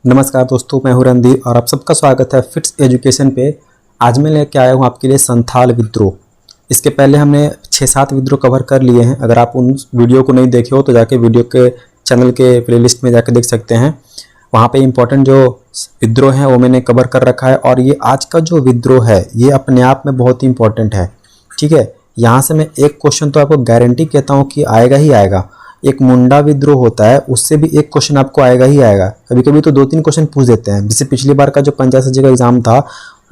नमस्कार दोस्तों, मैं हूं रणधीर और आप सबका स्वागत है फिट्स एजुकेशन पे। आज मैं लेके आया हूं आपके लिए संथाल विद्रोह। इसके पहले हमने 6-7 विद्रोह कवर कर लिए हैं। अगर आप उन वीडियो को नहीं देखे हो तो जाके वीडियो के चैनल के प्लेलिस्ट में जाके देख सकते हैं। वहाँ पे इंपॉर्टेंट जो विद्रोह हैं वो मैंने कवर कर रखा है। और ये आज का जो विद्रोह है ये अपने आप में बहुत ही इंपॉर्टेंट है। ठीक है, यहाँ से मैं एक क्वेश्चन तो आपको गारंटी कहता हूँ कि आएगा ही आएगा। एक मुंडा विद्रोह होता है, उससे भी एक क्वेश्चन आपको आएगा ही आएगा। कभी कभी तो 2-3 क्वेश्चन पूछ देते हैं। जैसे पिछली बार का जो पंचायत सचिव का एग्जाम था,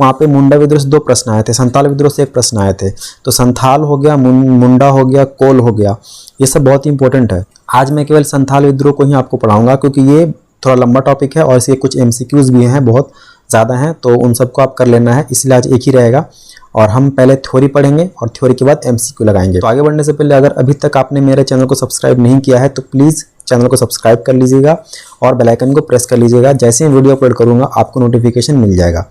वहाँ पे मुंडा विद्रोह से 2 प्रश्न आए थे, संथाल विद्रोह से 1 प्रश्न आए थे। तो संथाल हो गया, मुंडा हो गया, कोल हो गया, ये सब बहुत ही इंपॉर्टेंट है। आज मैं केवल संथाल विद्रोह को ही आपको पढ़ाऊंगा क्योंकि ये थोड़ा लंबा टॉपिक है और इसके कुछ MCQs भी हैं, बहुत ज़्यादा हैं, तो उन सबको आप कर लेना है, इसलिए आज एक ही रहेगा। और हम पहले थ्योरी पढ़ेंगे और थ्योरी के बाद MCQ लगाएंगे। तो आगे बढ़ने से पहले अगर अभी तक आपने मेरे चैनल को सब्सक्राइब नहीं किया है तो प्लीज़ चैनल को सब्सक्राइब कर लीजिएगा और बेल आइकन को प्रेस कर लीजिएगा। जैसे ही वीडियो अपलोड करूँगा आपको नोटिफिकेशन मिल जाएगा।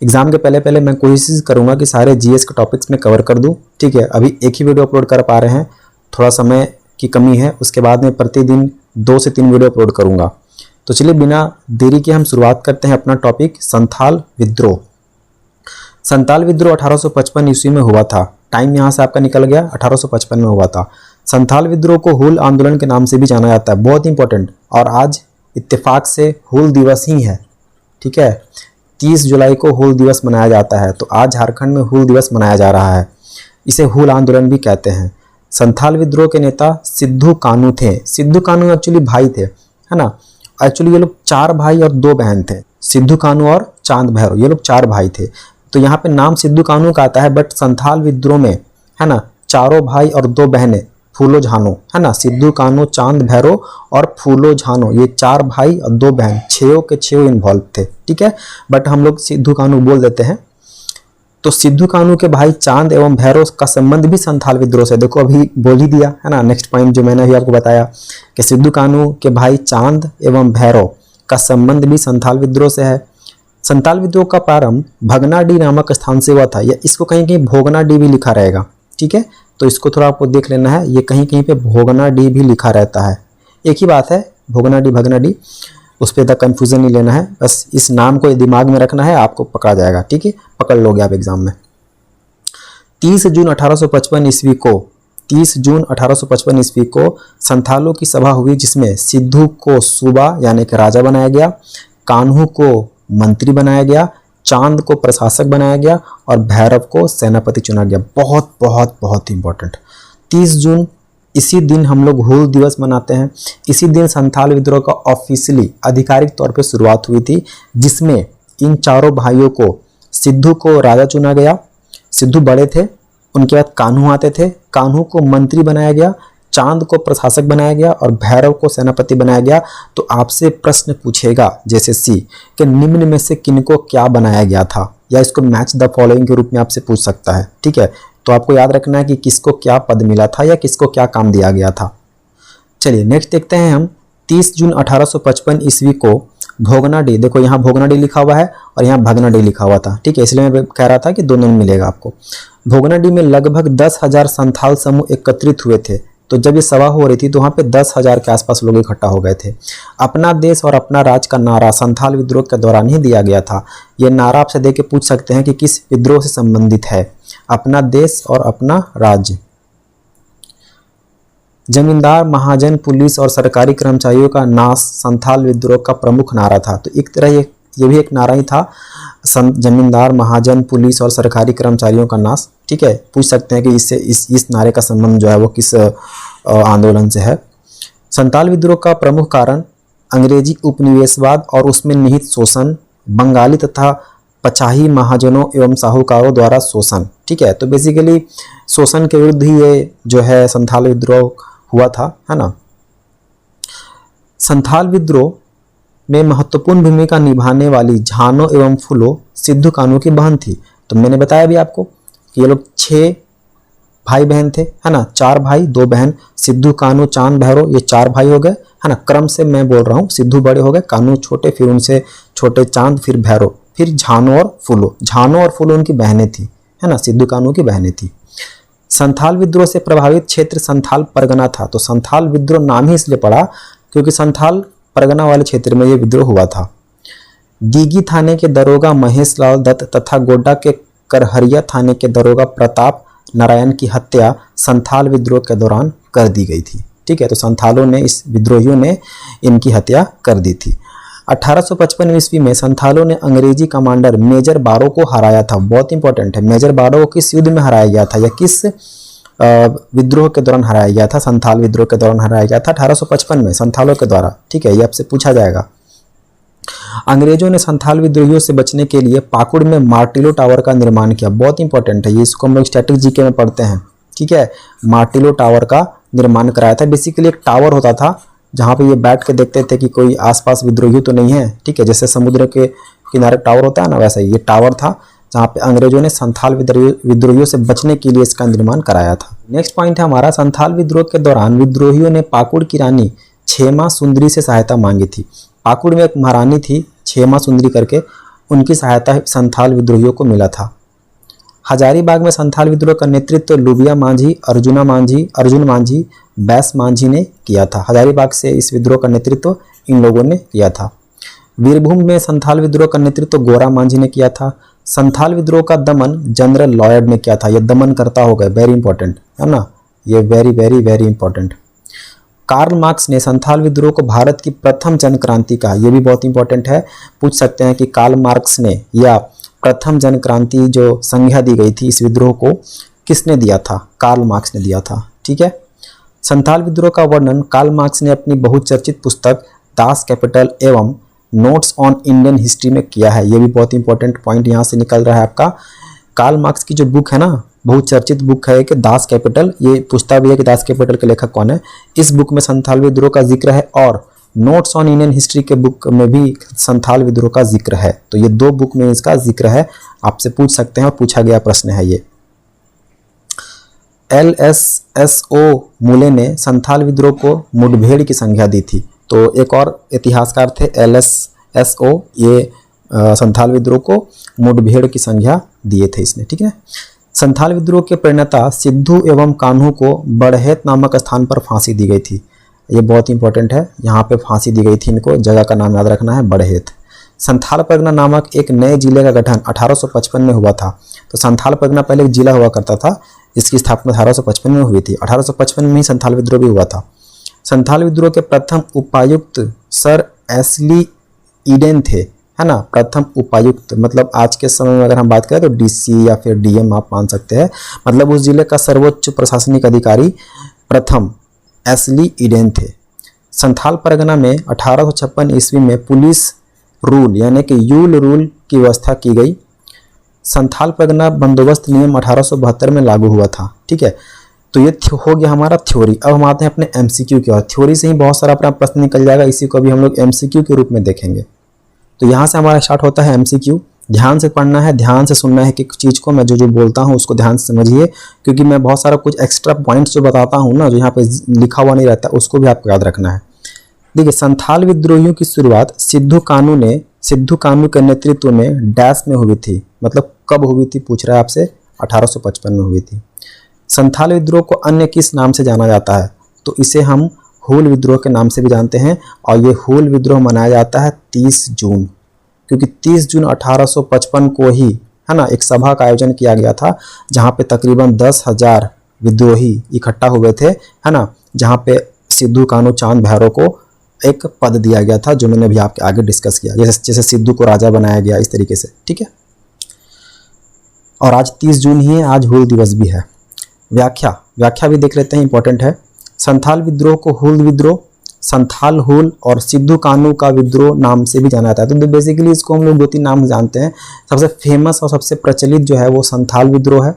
एग्जाम के पहले मैं कोशिश करूँगा कि सारे GS के टॉपिक्स में कवर कर दूँ। ठीक है, अभी एक ही वीडियो अपलोड कर पा रहे हैं, थोड़ा समय की कमी है। उसके बाद में प्रतिदिन 2 से 3 वीडियो अपलोड करूँगा। तो चलिए बिना देरी के हम शुरुआत करते हैं अपना टॉपिक संथाल विद्रोह। संथाल विद्रोह 1855 ईस्वी में हुआ था। टाइम यहाँ से आपका निकल गया, 1855 में हुआ था। संथाल विद्रोह को हूल आंदोलन के नाम से भी जाना जाता है, बहुत इंपॉर्टेंट। और आज इत्तेफाक से हूल दिवस ही है। ठीक है, 30 जुलाई को हूल दिवस मनाया जाता है। तो आज झारखंड में हूल दिवस मनाया जा रहा है। इसे हूल आंदोलन भी कहते हैं। संथाल विद्रोह के नेता सिद्धू कानू थे। सिद्धू कानू एक्चुअली भाई थे, है ना। एक्चुअली ये लोग 4 भाई और 2 बहन थे। सिद्धू कानू और चांद भैरव, ये लोग 4 भाई थे। तो यहाँ पे नाम सिद्धू कानू का आता है, बट संथाल विद्रोह में, है ना, 4 भाई और 2 बहनें, फूलो झानो, है ना। सिद्धू कानू, चांद भैरव और फूलो झानो, ये 4 भाई और 2 बहन, 6 के 6 इन्वॉल्व थे। ठीक है, बट हम लोग सिद्धू कानू बोल देते हैं। तो सिद्धू कानू के भाई चांद एवं भैरव का संबंध भी संथाल विद्रोह से, देखो अभी बोल ही दिया, है ना। नेक्स्ट पॉइंट जो मैंने अभी आपको बताया कि सिद्धू कानू के भाई चांद एवं भैरव का संबंध भी संथाल विद्रोह से है। संथाल विद्रोह का प्रारंभ भगनाडीह नामक स्थान से हुआ था। या इसको कहीं कहीं भोगनाडीह भी लिखा रहेगा। ठीक है, तो इसको थोड़ा आपको देख लेना है, ये कहीं कहीं पे भोगनाडीह भी लिखा रहता है। एक ही बात है, भोगनाडीह भगनाडीह, उस पर ज़्यादा कन्फ्यूजन नहीं लेना है। बस इस नाम को दिमाग में रखना है, आपको पकड़ा जाएगा। ठीक है, पकड़ लोगे आप एग्जाम में। 30 जून 1855 ईस्वी को 30 जून 1855 ईस्वी को संथालों की सभा हुई, जिसमें सिद्धू को सूबा यानी कि राजा बनाया गया, कान्हू को मंत्री बनाया गया, चांद को प्रशासक बनाया गया और भैरव को सेनापति चुना गया। बहुत बहुत बहुत इंपॉर्टेंट। 30 जून, इसी दिन हम लोग हूल दिवस मनाते हैं। इसी दिन संथाल विद्रोह का ऑफिशियली आधिकारिक तौर पे शुरुआत हुई थी, जिसमें इन 4 भाइयों को, सिद्धू को राजा चुना गया, सिद्धू बड़े थे, उनके बाद कान्हू आते थे, कान्हू को मंत्री बनाया गया, चांद को प्रशासक बनाया गया और भैरव को सेनापति बनाया गया। तो आपसे प्रश्न पूछेगा जैसे सी कि निम्न में से किनको क्या बनाया गया था, या इसको मैच द फॉलोइंग के रूप में आपसे पूछ सकता है। ठीक है, तो आपको याद रखना है कि किसको क्या पद मिला था या किसको क्या काम दिया गया था। चलिए नेक्स्ट देखते हैं हम। 30 जून 1855 ईस्वी को भोगनाडीह, देखो यहाँ भोगनाडीह लिखा हुआ है और यहाँ भगनाडीह लिखा हुआ था। ठीक है, इसलिए मैं कह रहा था कि दोनों में मिलेगा आपको। भोगनाडीह में लगभग 10,000 संथाल समूह एकत्रित हुए थे। तो जब ये सभा हो रही थी तो वहाँ पे 10,000 के आसपास लोग इकट्ठा हो गए थे। अपना देश और अपना राज का नारा संथाल विद्रोह के दौरान ही दिया गया था। ये नारा आपसे दे के पूछ सकते हैं कि किस विद्रोह से संबंधित है। अपना देश और अपना राज्य। जमींदार, महाजन, पुलिस और सरकारी कर्मचारियों का नाश संथाल विद्रोह का प्रमुख नारा था। तो एक तरह ये भी एक नारा ही था, जमींदार, महाजन, पुलिस और सरकारी कर्मचारियों का नाश। ठीक है, पूछ सकते हैं कि इससे इस नारे का संबंध जो है वो किस आंदोलन से है। संथाल विद्रोह का प्रमुख कारण अंग्रेजी उपनिवेशवाद और उसमें निहित शोषण, बंगाली तथा पचाही महाजनों एवं साहूकारों द्वारा शोषण। ठीक है, तो बेसिकली शोषण के विरुद्ध ही ये जो है संथाल विद्रोह हुआ था, है ना। संथाल विद्रोह में महत्वपूर्ण भूमिका निभाने वाली झानो एवं फूलो सिद्धू कानू की बहन थी। तो मैंने बताया भी आपको कि ये लोग 6 भाई बहन थे, है ना। 4 भाई 2 बहन, सिद्धू कानू चांद भैरव, ये 4 भाई हो गए, है ना। क्रम से मैं बोल रहा हूँ, सिद्धू बड़े हो गए, कानू छोटे, फिर उनसे छोटे चांद, फिर भैरव, फिर झानो और फूलो। झानो और फूलो उनकी बहनें थी, है ना, सिद्धू कानू की बहनें थी। संथाल विद्रोह से प्रभावित क्षेत्र संथाल परगना था। तो संथाल विद्रोह नाम ही इसलिए पड़ा क्योंकि संथाल परगना वाले क्षेत्र में ये विद्रोह हुआ था। दीगी थाने के दरोगा महेश लाल दत्त तथा गोड्डा के करहरिया थाने के दरोगा प्रताप नारायण की हत्या संथाल विद्रोह के दौरान कर दी गई थी। ठीक है, तो संथालों ने, इस विद्रोहियों ने इनकी हत्या कर दी थी। 1855 ईस्वी में संथालों ने अंग्रेजी कमांडर मेजर बारो को हराया था। बहुत इंपॉर्टेंट है, मेजर बारो को किस युद्ध में हराया गया था या किस विद्रोह के दौरान हराया गया था? संथाल विद्रोह के दौरान हराया गया था 1855 में संथालों के द्वारा। ठीक है, ये आपसे पूछा जाएगा। अंग्रेजों ने संथाल विद्रोहियों से बचने के लिए पाकुड़ में मार्टिलो टावर का निर्माण किया। बहुत इंपॉर्टेंट है ये, इसको हम लोग स्टैटिक जीके में पढ़ते हैं। ठीक है, मार्टिलो टावर का निर्माण कराया था। बेसिकली एक टावर होता था जहाँ पे ये बैठ के देखते थे कि कोई आसपास विद्रोही तो नहीं है। ठीक है, जैसे समुद्र के किनारे टावर होता है ना, वैसा ही ये टावर था जहाँ पे अंग्रेजों ने संथाल विद्रोहियों से बचने के लिए इसका निर्माण कराया था। नेक्स्ट पॉइंट है हमारा, संथाल विद्रोह के दौरान विद्रोहियों ने पाकुड़ की रानी छेमा सुंदरी से सहायता मांगी थी। पाकुड़ में एक महारानी थी छेमा सुंदरी करके, उनकी सहायता संथाल विद्रोहियों को मिला था। हजारीबाग में संथाल विद्रोह का नेतृत्व लुबिया मांझी, अर्जुन मांझी, बैस मांझी ने किया था। हजारीबाग से इस विद्रोह का नेतृत्व इन लोगों ने किया था। वीरभूम में संथाल विद्रोह का नेतृत्व गोरा मांझी ने किया था। संथाल विद्रोह का दमन जनरल लॉयड ने किया था। ये दमन करता होगा, वेरी इंपॉर्टेंट है ना, ये very very very important. Karl Marx ने संथाल विद्रोह को भारत की प्रथम जन क्रांति कहा। यह भी बहुत इंपॉर्टेंट है, पूछ सकते हैं कि कार्ल मार्क्स ने या प्रथम जन क्रांति जो संज्ञा दी गई थी इस विद्रोह को किसने दिया था? कार्ल मार्क्स ने दिया था। ठीक है, संथाल विद्रोह का वर्णन कार्ल मार्क्स ने अपनी बहुचर्चित पुस्तक दास कैपिटल एवं नोट्स ऑन इंडियन हिस्ट्री में किया है। यह भी बहुत इंपॉर्टेंट पॉइंट यहाँ से निकल रहा है आपका। कार्ल मार्क्स की जो बुक है ना, बहुत चर्चित बुक है कि दास कैपिटल, ये पूछता भी है कि दास कैपिटल के लेखक कौन है। इस बुक में संथाल विद्रोह का जिक्र है और नोट्स ऑन इंडियन हिस्ट्री के बुक में भी संथाल विद्रोह का जिक्र है। तो ये दो बुक में इसका जिक्र है, आपसे पूछ सकते हैं और पूछा गया प्रश्न है ये। LSSO मूले ने संथाल विद्रोह को मुठभेड़ की संज्ञा दी थी। तो एक और इतिहासकार थे LSSO, ये संथाल विद्रोह को मुठभेड़ की संज्ञा दिए थे इसने। ठीक है, संथाल विद्रोह के प्रणेता सिद्धू एवं कान्हू को बड़हेत नामक स्थान पर फांसी दी गई थी। ये बहुत इंपॉर्टेंट है, यहाँ पे फांसी दी गई थी इनको, जगह का नाम याद रखना है, बड़हेत। संथाल परगना नामक एक नए जिले का गठन 1855 में हुआ था। तो संथाल परगना पहले एक जिला हुआ करता था, इसकी स्थापना 1855 में हुई थी। 1855 में ही संथाल विद्रोह भी हुआ था। संथाल विद्रोह के प्रथम उपायुक्त सर एसली ईडेन थे, है ना, प्रथम उपायुक्त। मतलब आज के समय में अगर हम बात करें तो DC या फिर DM आप मान सकते हैं। मतलब उस जिले का सर्वोच्च प्रशासनिक अधिकारी प्रथम एसली ईडेन थे। संथाल परगना में 1856 ईस्वी में पुलिस रूल यानी कि यूल रूल की व्यवस्था की गई। संथाल परगना बंदोबस्त नियम 1872 में लागू हुआ था। ठीक है, तो ये हो गया हमारा थ्योरी। अब हम आते हैं अपने MCQ की ओर। थ्योरी से ही बहुत सारा अपना प्रश्न निकल जाएगा, इसी को भी हम लोग MCQ के रूप में देखेंगे। तो यहाँ से हमारा स्टार्ट होता है MCQ। ध्यान से पढ़ना है, ध्यान से सुनना है कि चीज़ को मैं जो बोलता हूँ उसको ध्यान से समझिए, क्योंकि मैं बहुत सारा कुछ एक्स्ट्रा पॉइंट्स जो बताता हूँ ना, जो यहाँ पे लिखा हुआ नहीं रहता, उसको भी आपको याद रखना है। देखिए, संथाल विद्रोहियों की शुरुआत सिद्धू कानू के नेतृत्व में डैश में हुई थी। मतलब कब हुई थी पूछ रहा है आपसे, 1855 में हुई थी। संथाल विद्रोह को अन्य किस नाम से जाना जाता है? तो इसे हम हूल विद्रोह के नाम से भी जानते हैं। और ये हूल विद्रोह मनाया जाता है 30 जून, क्योंकि 30 जून 1855 को ही, है ना, एक सभा का आयोजन किया गया था जहाँ पे तकरीबन 10,000 विद्रोही इकट्ठा हुए थे, है ना, जहाँ पे सिद्धू कानू चांद भैरव को एक पद दिया गया था, जो मैंने अभी आपके आगे डिस्कस किया, जैसे सिद्धू को राजा बनाया गया, इस तरीके से। ठीक है, और आज 30 जून ही है, आज हूल दिवस भी है। व्याख्या भी देख लेते हैं, इंपॉर्टेंट है। संथाल विद्रोह को हूल विद्रोह, संथाल हूल और सिद्धू कानू का विद्रोह नाम से भी जाना जाता है। तो बेसिकली इसको हम लोग 2-3 नाम जानते हैं। सबसे फेमस और सबसे प्रचलित जो है वो संथाल विद्रोह है,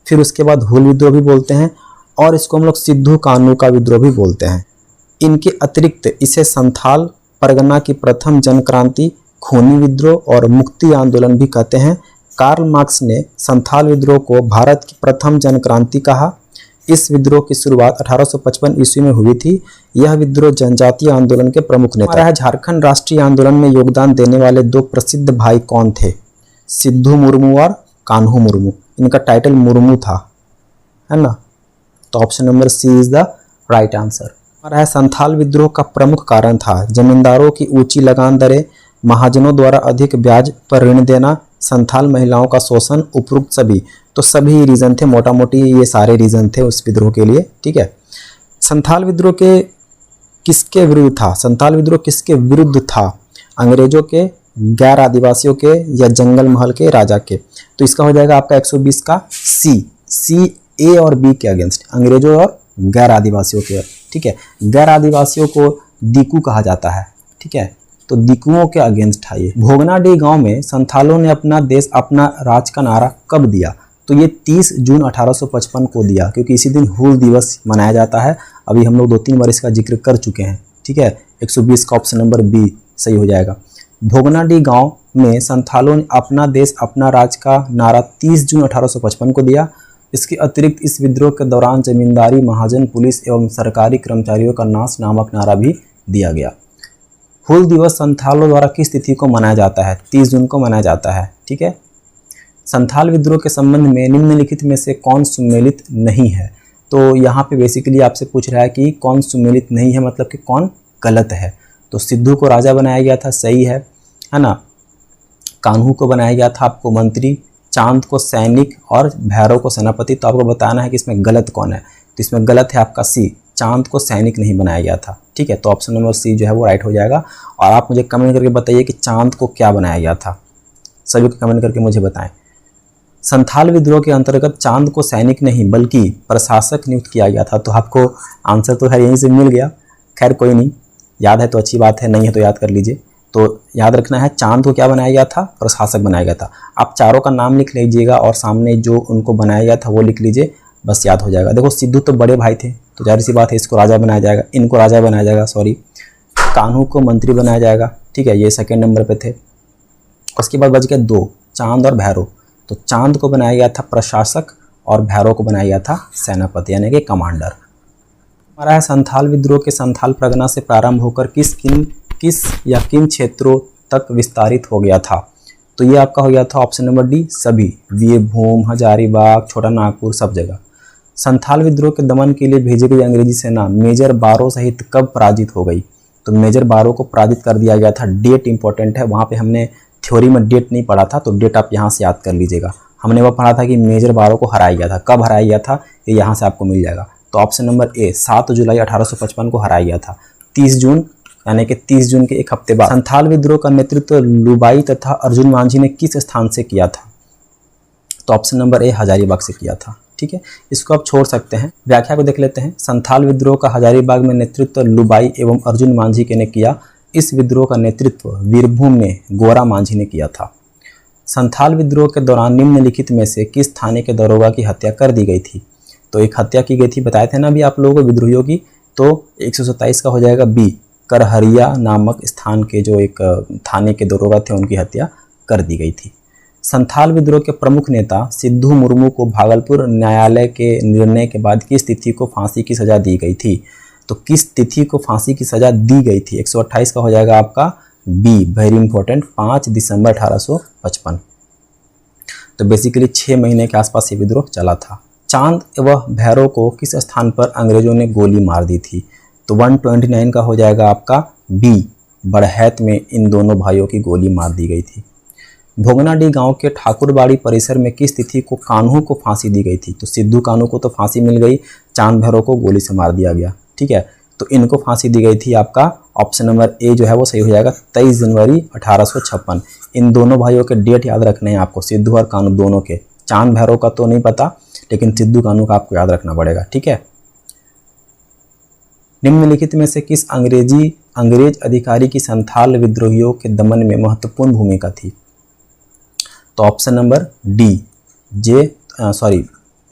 फिर उसके बाद हूल विद्रोह भी बोलते हैं, और इसको हम लोग सिद्धू कानू का विद्रोह भी बोलते हैं। इनके अतिरिक्त इसे संथाल परगना की प्रथम जनक्रांति, खूनी विद्रोह और मुक्ति आंदोलन भी कहते हैं। कार्ल मार्क्स ने संथाल विद्रोह को भारत की प्रथम जनक्रांति कहा। इस विद्रोह की शुरुआत 1855 ईस्वी में हुई थी। यह विद्रोह जनजातीय आंदोलन के प्रमुख नेता है। झारखंड राष्ट्रीय आंदोलन में योगदान देने वाले 2 प्रसिद्ध भाई कौन थे? सिद्धू मुर्मू और कान्हू मुर्मू। इनका टाइटल मुर्मू था, है ना। तो option number C is the right answer. हमारा है संथाल विद्रोह का प्रमुख कारण था जमींदारों की ऊंची लगान दरें, महाजनों द्वारा अधिक ब्याज पर ऋण देना, संथाल महिलाओं का शोषण, उपरोक्त सभी। तो सभी रीजन थे, मोटा मोटी ये सारे रीजन थे उस विद्रोह के लिए। ठीक है, संथाल विद्रोह के किसके विरुद्ध था? संथाल विद्रोह किसके विरुद्ध था? अंग्रेजों के, गैर आदिवासियों के, या जंगल महल के राजा के? तो इसका हो जाएगा आपका 120 का सी, ए और बी के अगेंस्ट, अंग्रेजों और गैर आदिवासियों के। ठीक है, गैर आदिवासियों को दीकू कहा जाता है। ठीक है, तो दीकुओं के अगेंस्ट था ये। भोगनाडीह गांव में संथालों ने अपना देश अपना राज का नारा कब दिया? तो ये 30 जून 1855 को दिया, क्योंकि इसी दिन हूल दिवस मनाया जाता है। अभी हम लोग 2-3 बार इसका जिक्र कर चुके हैं। ठीक है, 120 का ऑप्शन नंबर बी सही हो जाएगा। भोगनाडीह गांव में संथालों ने अपना देश अपना राज का नारा 30 जून 1855 को दिया। इसके अतिरिक्त इस विद्रोह के दौरान जमींदारी, महाजन, पुलिस एवं सरकारी कर्मचारियों का नाश नामक नारा भी दिया गया। हूल दिवस संथालों द्वारा किस तिथि को मनाया जाता है? 30 जून को मनाया जाता है। ठीक है, संथाल विद्रोह के संबंध में निम्नलिखित में से कौन सुमेलित नहीं है? तो यहाँ पे बेसिकली आपसे पूछ रहा है कि कौन सुमेलित नहीं है, मतलब कि कौन गलत है। तो सिद्धू को राजा बनाया गया था, सही है ना। कान्हू को बनाया गया था आपको मंत्री, चांद को सैनिक और भैरव को सेनापति। तो आपको बताना है कि इसमें गलत कौन है। तो इसमें गलत है आपका सी, चांद को सैनिक नहीं बनाया गया था। ठीक है, तो ऑप्शन नंबर सी जो है वो राइट हो जाएगा। और आप मुझे कमेंट करके बताइए कि चांद को क्या बनाया गया था, सभी को कमेंट करके मुझे बताएं। संथाल विद्रोह के अंतर्गत चांद को सैनिक नहीं बल्कि प्रशासक नियुक्त किया गया था। तो आपको आंसर तो है यहीं से मिल गया। खैर कोई नहीं, याद है तो अच्छी बात है, नहीं है तो याद कर लीजिए। तो याद रखना है, चांद को क्या बनाया गया था? प्रशासक बनाया गया था। आप चारों का नाम लिख लीजिएगा और सामने जो उनको बनाया गया था वो लिख लीजिए, बस याद हो जाएगा। देखो सिद्धू तो बड़े भाई थे, तो जाहिर सी बात है इसको राजा बनाया जाएगा, इनको राजा बनाया जाएगा, सॉरी। कान्हू को मंत्री बनाया जाएगा। ठीक है, ये सेकेंड नंबर पे थे। उसके बाद बच गए 2, चांद और भैरव। तो चांद को बनाया गया था प्रशासक और भैरव को बनाया गया था सेनापति, यानी कि कमांडर। हमारा है संथाल विद्रोह के संथाल परगना से प्रारंभ होकर किन क्षेत्रों तक विस्तारित हो गया था? तो ये आपका हो गया था ऑप्शन नंबर डी, सभी, वीरभूम, हजारीबाग, छोटा नागपुर, सब जगह। संथाल विद्रोह के दमन के लिए भेजी गई अंग्रेजी सेना मेजर बारो सहित कब पराजित हो गई? तो मेजर बारो को पराजित कर दिया गया था। डेट इंपॉर्टेंट है, वहाँ पे हमने थ्योरी में डेट नहीं पढ़ा था, तो डेट आप यहाँ से याद कर लीजिएगा। हमने वह पढ़ा था कि मेजर बारो को हराया गया था। कब हराया गया था ये यहाँ से आपको मिल जाएगा। तो ऑप्शन नंबर ए, 7 जुलाई 1855 को हराया गया था। 30 जून यानी कि 30 जून के एक हफ्ते बाद। संथाल विद्रोह का नेतृत्व लुबाई तथा अर्जुन मांझी ने किस स्थान से किया था? तो ऑप्शन नंबर ए, हजारीबाग से किया था। ठीक है, इसको आप छोड़ सकते हैं। व्याख्या को देख लेते हैं। संथाल विद्रोह का हजारीबाग में नेतृत्व लुबाई एवं अर्जुन मांझी के ने किया। इस विद्रोह का नेतृत्व वीरभूम में गोरा मांझी ने किया था। संथाल विद्रोह के दौरान निम्नलिखित में से किस थाने के दरोगा की हत्या कर दी गई थी? तो एक हत्या की गई थी, बताए थे ना अभी आप लोगों को विद्रोहियों की। तो 127 का हो जाएगा बी, करहरिया नामक स्थान के जो एक थाने के दरोगा थे उनकी हत्या कर दी गई थी। संथाल विद्रोह के प्रमुख नेता सिद्धू मुर्मू को भागलपुर न्यायालय के निर्णय के बाद किस तिथि को फांसी की सजा दी गई थी? तो किस तिथि को फांसी की सजा दी गई थी? 128 का हो जाएगा आपका बी, वेरी इंपॉर्टेंट, 5 दिसंबर 1855। तो बेसिकली 6 महीने के आसपास ये विद्रोह चला था। चांद एवं भैरव को किस स्थान पर अंग्रेजों ने गोली मार दी थी? तो 129 का हो जाएगा आपका बी, बड़हैत में इन दोनों भाइयों की गोली मार दी गई थी। भोगनाडीह गांव के ठाकुरबाड़ी परिसर में किस तिथि को कान्हू को फांसी दी गई थी? तो सिद्धू कान्हू को तो फांसी मिल गई, चांद भैरव को गोली से मार दिया गया। ठीक है, तो इनको फांसी दी गई थी। आपका ऑप्शन नंबर ए जो है वो सही हो जाएगा, 23 जनवरी 1856। इन दोनों भाइयों के डेट याद रखने हैं आपको, सिद्धू और कान्हू दोनों के। चांद भैरव का तो नहीं पता, लेकिन सिद्धू कान्हू का आपको याद रखना पड़ेगा। ठीक है, निम्नलिखित में से किस अंग्रेज अधिकारी की संथाल विद्रोहियों के दमन में महत्वपूर्ण भूमिका थी? तो ऑप्शन नंबर डी,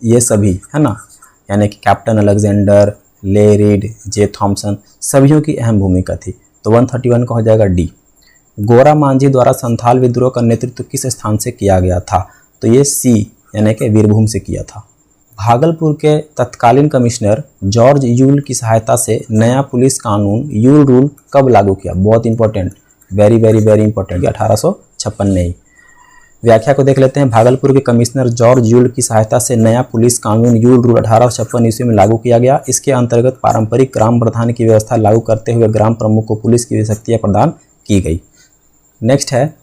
ये सभी है ना, यानी कि कैप्टन अलेक्जेंडर, ले रीड, जे थॉमसन, सभी की अहम भूमिका थी। तो 131 का हो जाएगा डी। गोरा मांझी द्वारा संथाल विद्रोह का नेतृत्व किस स्थान से किया गया था? तो ये सी, यानी कि वीरभूम से किया था। भागलपुर के तत्कालीन कमिश्नर जॉर्ज यूल की सहायता से नया पुलिस कानून यूल रूल कब लागू किया? बहुत important, very very very important, 1856 में ही। व्याख्या को देख लेते हैं। भागलपुर के कमिश्नर जॉर्ज यूल की सहायता से नया पुलिस कानून यूल रूल 1856 ईस्वी में लागू किया गया। इसके अंतर्गत पारंपरिक ग्राम प्रधान की व्यवस्था लागू करते हुए ग्राम प्रमुख को पुलिस की शक्तियां प्रदान की गई। नेक्स्ट है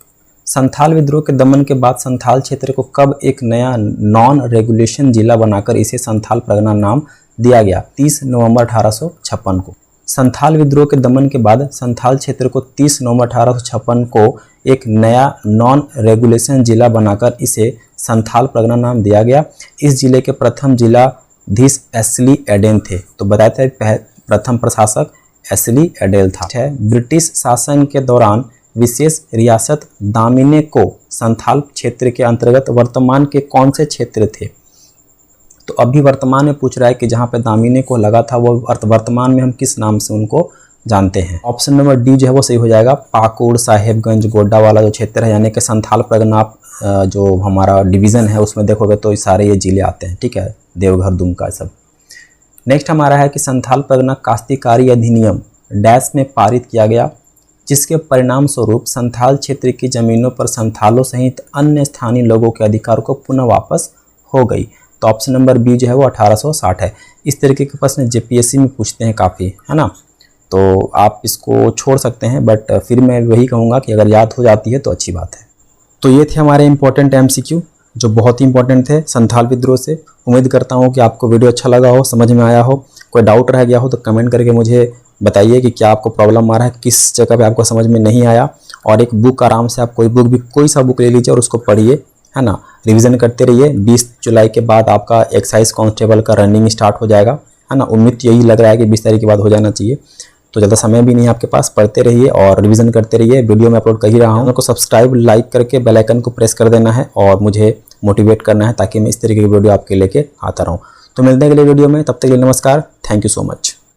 संथाल विद्रोह के दमन के बाद संथाल क्षेत्र को कब एक नया नॉन रेगुलेशन जिला बनाकर इसे संथाल परगना नाम दिया गया? 30 नवंबर 1856 को। संथाल विद्रोह के दमन के बाद संथाल क्षेत्र को 30 नवंबर 1856 को एक नया नॉन रेगुलेशन जिला बनाकर इसे संथाल परगना नाम दिया गया। इस जिले के प्रथम जिलाधीश एशली एडेन थे। तो बताते हैं प्रथम प्रशासक एशली एडेन था। ब्रिटिश शासन के दौरान विशेष रियासत दामिने को संथाल क्षेत्र के अंतर्गत वर्तमान के कौन से क्षेत्र थे? तो अभी वर्तमान में पूछ रहा है कि जहाँ पे दामिने को लगा था वो वर्तमान में हम किस नाम से उनको जानते हैं। ऑप्शन नंबर डी जो है वो सही हो जाएगा। पाकुड़, साहेबगंज, गोड्डा वाला जो क्षेत्र है, यानी कि संथाल परगना जो हमारा डिवीज़न है उसमें देखोगे तो सारे ये जिले आते हैं। ठीक है, देवघर, दुमका सब। नेक्स्ट हमारा है कि संथाल परगना काश्तकारी अधिनियम डैश में पारित किया गया, जिसके परिणाम स्वरूप संथाल क्षेत्र की जमीनों पर संथालों सहित अन्य स्थानीय लोगों के अधिकार को पुनः वापस हो गई। तो ऑप्शन नंबर बी जो है वो 1860 है। इस तरीके के प्रश्न जेपीएससी में पूछते हैं काफ़ी, है ना, तो आप इसको छोड़ सकते हैं, बट फिर मैं वही कहूँगा कि अगर याद हो जाती है तो अच्छी बात है। तो ये थे हमारे इंपॉर्टेंट एमसीक्यू जो बहुत ही इंपॉर्टेंट थे संथाल विद्रोह से। उम्मीद करता हूँ कि आपको वीडियो अच्छा लगा हो, समझ में आया हो। कोई डाउट रह गया हो तो कमेंट करके मुझे बताइए कि क्या आपको प्रॉब्लम आ रहा है, किस जगह पे आपको समझ में नहीं आया। और एक बुक आराम से आप कोई सा बुक ले लीजिए और उसको पढ़िए, है ना, रिवीजन करते रहिए। 20 जुलाई के बाद आपका एक्साइज कांस्टेबल का रनिंग स्टार्ट हो जाएगा, है ना। उम्मीद यही लग रहा है कि 20 तारीख के बाद हो जाना चाहिए। तो ज़्यादा समय भी नहीं है आपके पास, पढ़ते रहिए और रिवीजन करते रहिए। वीडियो में अपलोड कर ही रहा हूँ, उनको सब्सक्राइब लाइक करके बेल आइकन को प्रेस कर देना है और मुझे मोटिवेट करना है ताकि मैं इस तरीके की वीडियो आपके लेके आता रहूँ। तो मिलते हैं अगले वीडियो में, तब तक के लिए नमस्कार, थैंक यू सो मच।